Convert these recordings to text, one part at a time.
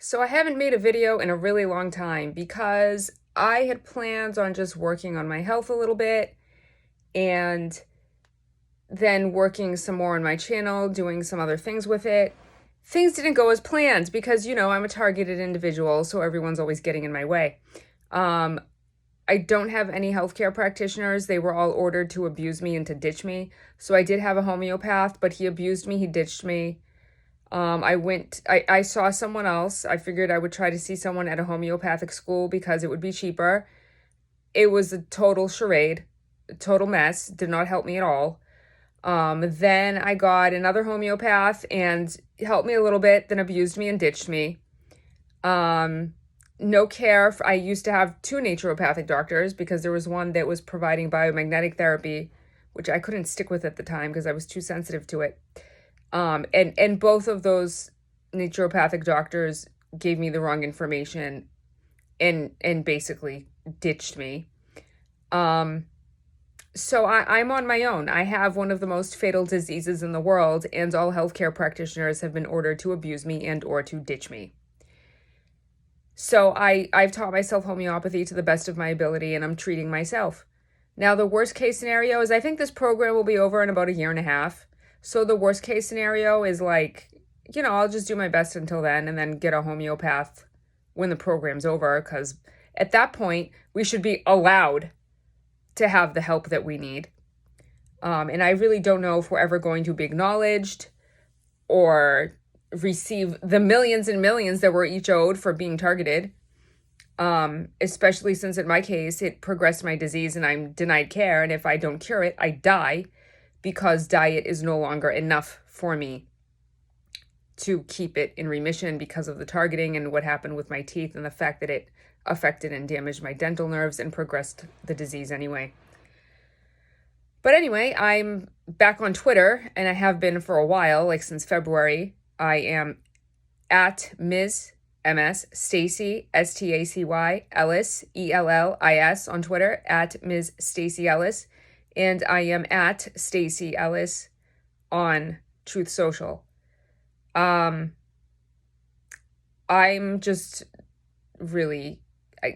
So I haven't made a video in a really long time because I had plans on just working on my health a little bit and then working some more on my channel, doing some other things with it. Things didn't go as planned because, I'm a targeted individual, so everyone's always getting in my way. I don't have any healthcare practitioners. They were all ordered to abuse me and to ditch me. So I did have a homeopath, but he abused me, he ditched me. I saw someone else. I figured I would try to see someone at a homeopathic school because it would be cheaper. It was a total charade, a total mess, did not help me at all. Then I got another homeopath and helped me a little bit, then abused me and ditched me. No care. I used to have two naturopathic doctors because there was one that was providing biomagnetic therapy, which I couldn't stick with at the time because I was too sensitive to it. And both of those naturopathic doctors gave me the wrong information and basically ditched me. So I'm on my own. I have one of the most fatal diseases in the world, and all healthcare practitioners have been ordered to abuse me and or to ditch me. So I've taught myself homeopathy to the best of my ability, and I'm treating myself. Now, the worst case scenario is I think this program will be over in about a year and a half. So the worst case scenario is I'll just do my best until then and then get a homeopath when the program's over, because at that point, we should be allowed to have the help that we need. And I really don't know if we're ever going to be acknowledged or receive the millions and millions that we're each owed for being targeted. Especially since in my case, it progressed my disease and I'm denied care. And if I don't cure it, I die because diet is no longer enough for me to keep it in remission because of the targeting and what happened with my teeth and the fact that it affected and damaged my dental nerves and progressed the disease anyway. But anyway, I'm back on Twitter, and I have been for a while, since February. I am at Ms. MS Stacy, Stacy Ellis, ELLIS on Twitter, at Ms. Stacy Ellis. And I am at Stacy Ellis on Truth Social. I'm just really,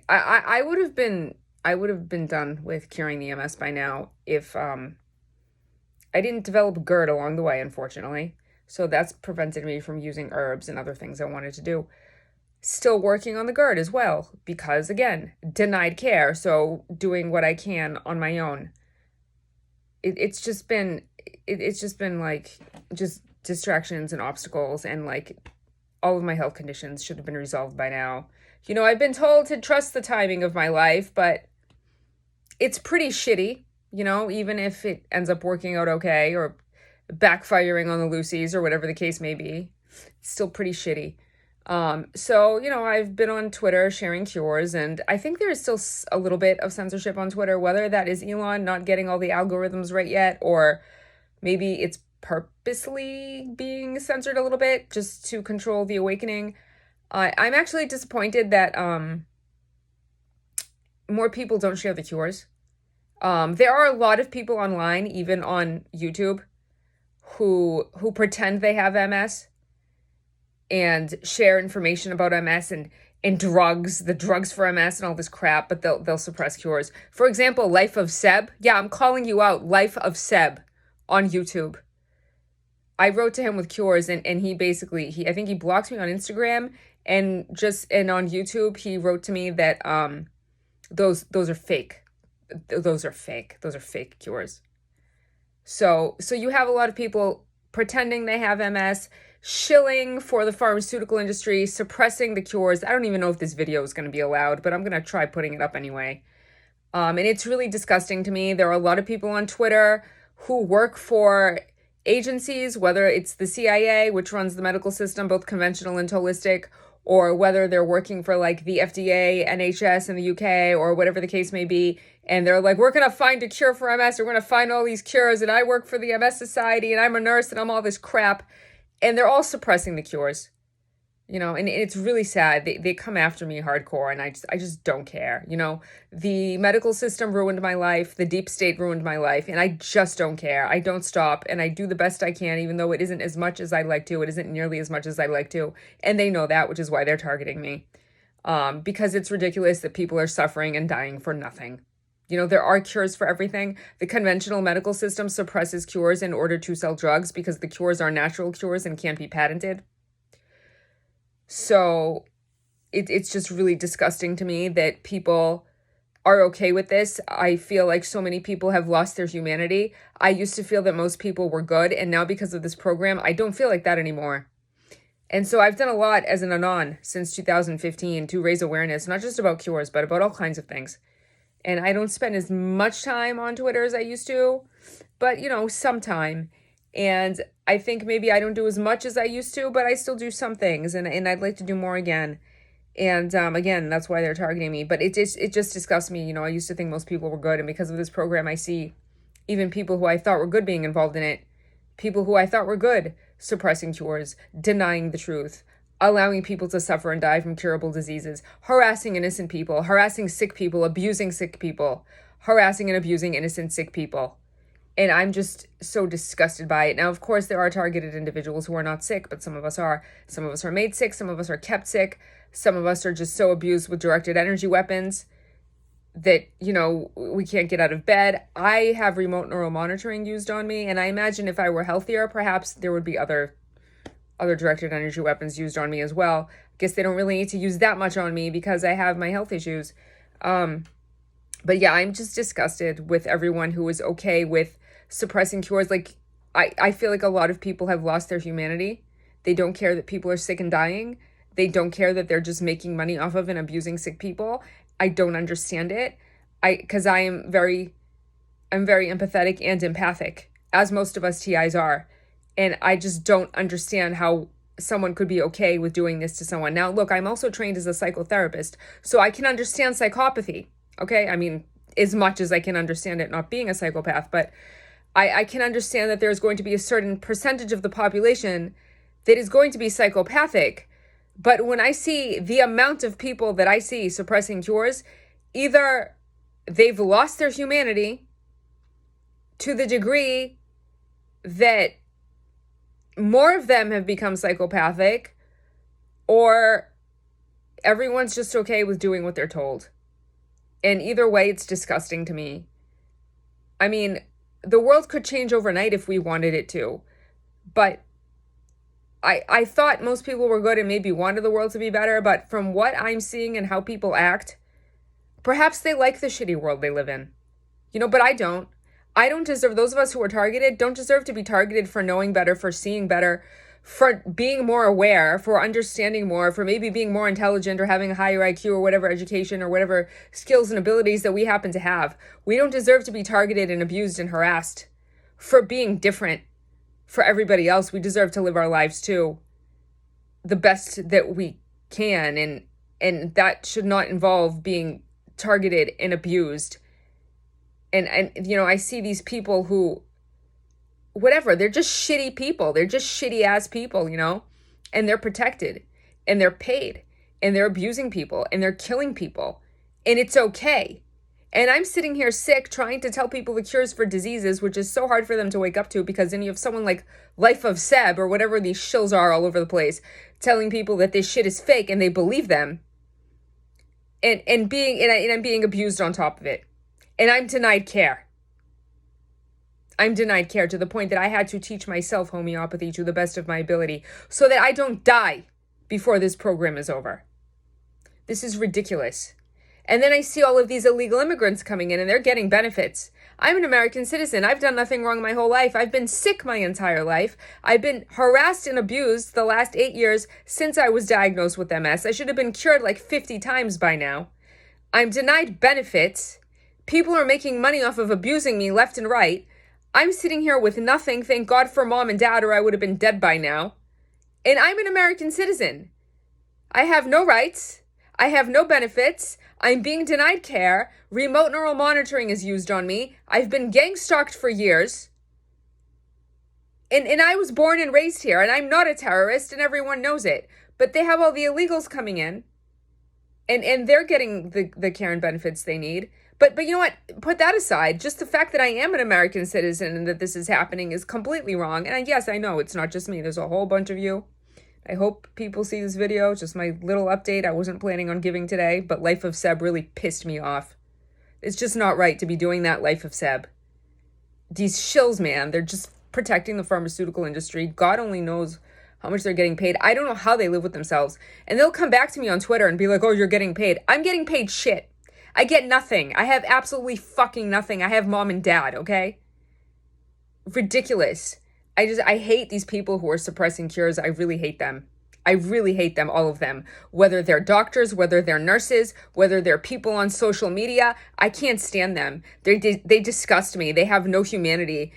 I would have been done with curing the MS by now if I didn't develop GERD along the way, unfortunately. So that's prevented me from using herbs and other things I wanted to do. Still working on the GERD as well, because again, denied care. So doing what I can on my own. It's just been just distractions and obstacles, and all of my health conditions should have been resolved by now. I've been told to trust the timing of my life, but it's pretty shitty, even if it ends up working out okay or backfiring on the Lucy's or whatever the case may be. It's still pretty shitty. So, I've been on Twitter sharing cures, and I think there is still a little bit of censorship on Twitter, whether that is Elon not getting all the algorithms right yet, or maybe it's purposely being censored a little bit just to control the awakening. I'm actually disappointed that more people don't share the cures. There are a lot of people online, even on YouTube, who pretend they have MS and share information about MS and drugs, the drugs for MS and all this crap, but they'll suppress cures. For example, Life of Seb. Yeah, I'm calling you out. Life of Seb on YouTube. I wrote to him with cures, and he basically, I think he blocked me on Instagram, and on YouTube, he wrote to me that those are fake. Those are fake. Those are fake cures. So you have a lot of people pretending they have MS, shilling for the pharmaceutical industry, suppressing the cures. I don't even know if this video is going to be allowed, but I'm going to try putting it up anyway. And it's really disgusting to me. There are a lot of people on Twitter who work for agencies, whether it's the CIA, which runs the medical system, both conventional and holistic, or whether they're working for the FDA, NHS in the UK, or whatever the case may be. And they're like, we're going to find a cure for MS. We're going to find all these cures. And I work for the MS Society, and I'm a nurse, and I'm all this crap. And they're all suppressing the cures. and it's really sad. They come after me hardcore, and I just don't care. The medical system ruined my life. The deep state ruined my life, and I just don't care. I don't stop, and I do the best I can, even though it isn't as much as I'd like to. It isn't nearly as much as I'd like to, and they know that, which is why they're targeting me. Because it's ridiculous that people are suffering and dying for nothing. There are cures for everything. The conventional medical system suppresses cures in order to sell drugs because the cures are natural cures and can't be patented. So it's just really disgusting to me that people are okay with this. I feel like so many people have lost their humanity. I used to feel that most people were good, and now because of this program, I don't feel like that anymore. And so I've done a lot as an Anon since 2015 to raise awareness, not just about cures, but about all kinds of things. And I don't spend as much time on Twitter as I used to, but, some time. And I think maybe I don't do as much as I used to, but I still do some things, and I'd like to do more again. And again, that's why they're targeting me. But it just disgusts me. I used to think most people were good, and because of this program, I see even people who I thought were good being involved in it. People who I thought were good suppressing cures, denying the truth, allowing people to suffer and die from curable diseases, harassing innocent people, harassing sick people, abusing sick people, harassing and abusing innocent sick people. And I'm just so disgusted by it. Now, of course, there are targeted individuals who are not sick, but some of us are. Some of us are made sick. Some of us are kept sick. Some of us are just so abused with directed energy weapons that, we can't get out of bed. I have remote neural monitoring used on me, and I imagine if I were healthier, perhaps there would be other directed energy weapons used on me as well. I guess they don't really need to use that much on me because I have my health issues. But yeah, I'm just disgusted with everyone who is okay with suppressing cures. Like, I feel like a lot of people have lost their humanity. They don't care that people are sick and dying. They don't care that they're just making money off of and abusing sick people. I don't understand it. Because I'm very empathetic and empathic, as most of us TIs are. And I just don't understand how someone could be okay with doing this to someone. Now, look, I'm also trained as a psychotherapist, so I can understand psychopathy. Okay? I mean, as much as I can understand it not being a psychopath, but I can understand that there's going to be a certain percentage of the population that is going to be psychopathic. But when I see the amount of people that I see suppressing cures, either they've lost their humanity to the degree that more of them have become psychopathic, or everyone's just okay with doing what they're told. And either way, it's disgusting to me. I mean, the world could change overnight if we wanted it to. But I thought most people were good and maybe wanted the world to be better. But from what I'm seeing and how people act, perhaps they like the shitty world they live in. But I don't. I don't deserve, those of us who are targeted don't deserve to be targeted for knowing better, for seeing better, for being more aware, for understanding more, for maybe being more intelligent or having a higher IQ or whatever education or whatever skills and abilities that we happen to have. We don't deserve to be targeted and abused and harassed for being different for everybody else. We deserve to live our lives too, the best that we can. And that should not involve being targeted and abused. And I see these people who, whatever, they're just shitty people. They're just shitty ass people, and they're protected and they're paid and they're abusing people and they're killing people, and it's okay. And I'm sitting here sick trying to tell people the cures for diseases, which is so hard for them to wake up to, because then you have someone like Life of Seb or whatever these shills are all over the place telling people that this shit is fake, and they believe them. And I'm being abused on top of it. And I'm denied care. I'm denied care to the point that I had to teach myself homeopathy to the best of my ability so that I don't die before this program is over. This is ridiculous. And then I see all of these illegal immigrants coming in and they're getting benefits. I'm an American citizen. I've done nothing wrong my whole life. I've been sick my entire life. I've been harassed and abused the last 8 years since I was diagnosed with MS. I should have been cured like 50 times by now. I'm denied benefits. People are making money off of abusing me left and right. I'm sitting here with nothing, thank God for mom and dad, or I would have been dead by now. And I'm an American citizen. I have no rights. I have no benefits. I'm being denied care. Remote neural monitoring is used on me. I've been gang stalked for years. And I was born and raised here, and I'm not a terrorist, and everyone knows it. But they have all the illegals coming in, and they're getting the care and benefits they need. But you know what? Put that aside. Just the fact that I am an American citizen and that this is happening is completely wrong. And yes, I know it's not just me. There's a whole bunch of you. I hope people see this video. Just my little update. I wasn't planning on giving today, but Life of Seb really pissed me off. It's just not right to be doing that, Life of Seb. These shills, man, they're just protecting the pharmaceutical industry. God only knows how much they're getting paid. I don't know how they live with themselves. And they'll come back to me on Twitter and be like, oh, you're getting paid. I'm getting paid shit. I get nothing. I have absolutely fucking nothing. I have mom and dad, okay? Ridiculous. I hate these people who are suppressing cures. I really hate them. I really hate them, all of them. Whether they're doctors, whether they're nurses, whether they're people on social media, I can't stand them. They disgust me. They have no humanity.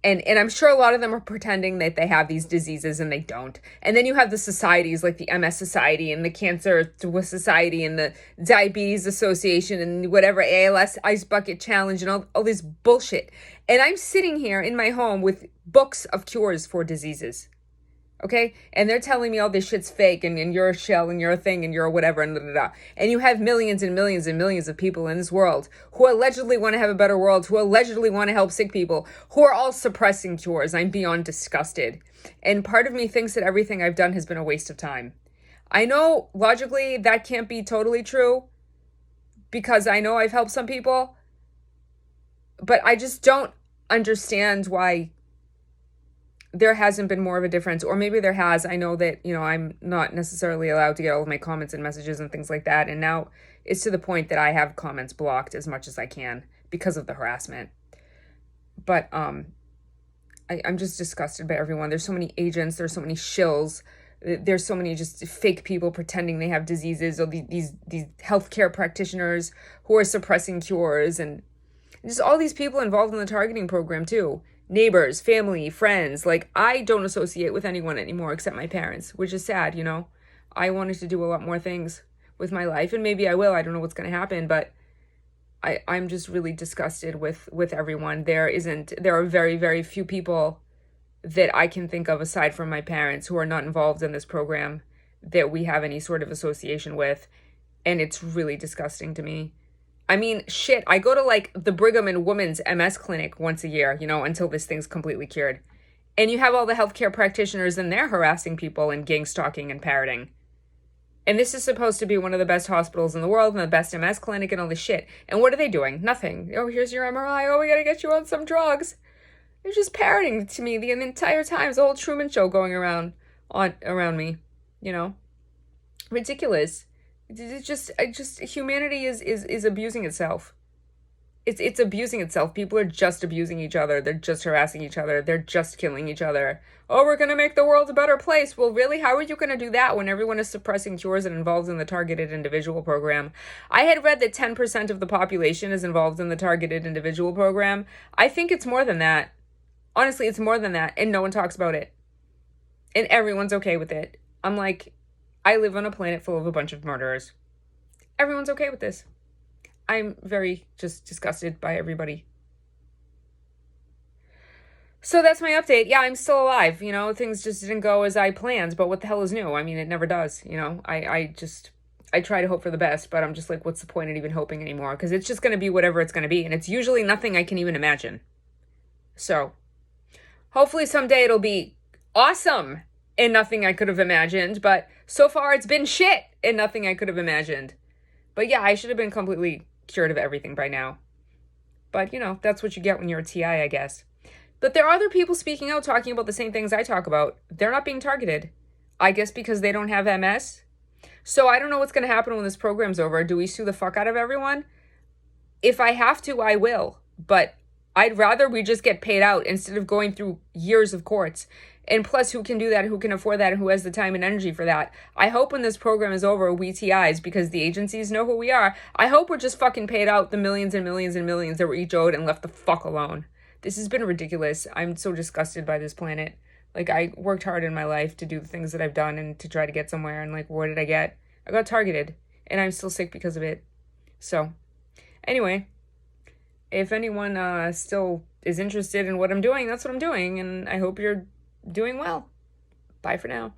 And I'm sure a lot of them are pretending that they have these diseases and they don't. And then you have the societies like the MS Society and the Cancer Society and the Diabetes Association and whatever, ALS Ice Bucket Challenge and all this bullshit. And I'm sitting here in my home with books of cures for diseases. Okay? And they're telling me all this shit's fake and you're a shell and you're a thing and you're a whatever and da da da. And you have millions and millions and millions of people in this world who allegedly want to have a better world, who allegedly want to help sick people, who are all suppressing cures. I'm beyond disgusted. And part of me thinks that everything I've done has been a waste of time. I know logically that can't be totally true because I know I've helped some people, but I just don't understand why there hasn't been more of a difference, or maybe there has. I know that, I'm not necessarily allowed to get all of my comments and messages and things like that. And now it's to the point that I have comments blocked as much as I can because of the harassment. But I'm just disgusted by everyone. There's so many agents. There's so many shills. There's so many just fake people pretending they have diseases, or these healthcare practitioners who are suppressing cures, and just all these people involved in the targeting program too. Neighbors, family, friends. Like, I don't associate with anyone anymore except my parents, which is sad, I wanted to do a lot more things with my life, and maybe I will. I don't know what's going to happen, but I'm just really disgusted with everyone. There are very, very few people that I can think of aside from my parents who are not involved in this program that we have any sort of association with, and it's really disgusting to me. I mean, shit, I go to like the Brigham and Women's MS clinic once a year, until this thing's completely cured. And you have all the healthcare practitioners and they're harassing people and gang stalking and parroting. And this is supposed to be one of the best hospitals in the world and the best MS clinic and all this shit. And what are they doing? Nothing. Oh, here's your MRI. Oh, we gotta get you on some drugs. They're just parroting to me the entire time. It's a whole Truman Show going around me, Ridiculous. It's just humanity is abusing itself. It's abusing itself. People are just abusing each other. They're just harassing each other. They're just killing each other. Oh, we're going to make the world a better place. Well, really? How are you going to do that when everyone is suppressing cures and involved in the targeted individual program? I had read that 10% of the population is involved in the targeted individual program. I think it's more than that. Honestly, it's more than that. And no one talks about it. And everyone's okay with it. I'm like, I live on a planet full of a bunch of murderers. Everyone's okay with this. I'm very just disgusted by everybody. So that's my update. Yeah, I'm still alive. Things just didn't go as I planned, but what the hell is new? I mean, it never does. I try to hope for the best, but I'm just like, what's the point of even hoping anymore? Because it's just going to be whatever it's going to be. And it's usually nothing I can even imagine. So hopefully someday it'll be awesome and nothing I could have imagined. But so far it's been shit and nothing I could have imagined. But yeah, I should have been completely cured of everything by now. But, that's what you get when you're a TI, I guess. But there are other people speaking out talking about the same things I talk about. They're not being targeted. I guess because they don't have MS. So I don't know what's going to happen when this program's over. Do we sue the fuck out of everyone? If I have to, I will. But I'd rather we just get paid out instead of going through years of courts. And plus, who can do that, who can afford that, and who has the time and energy for that? I hope when this program is over, we TIs, because the agencies know who we are, I hope we're just fucking paid out the millions and millions and millions that were each owed and left the fuck alone. This has been ridiculous. I'm so disgusted by this planet. Like, I worked hard in my life to do the things that I've done and to try to get somewhere, and like, what did I get? I got targeted, and I'm still sick because of it. So, anyway, if anyone still is interested in what I'm doing, that's what I'm doing, and I hope you're doing well. Bye for now.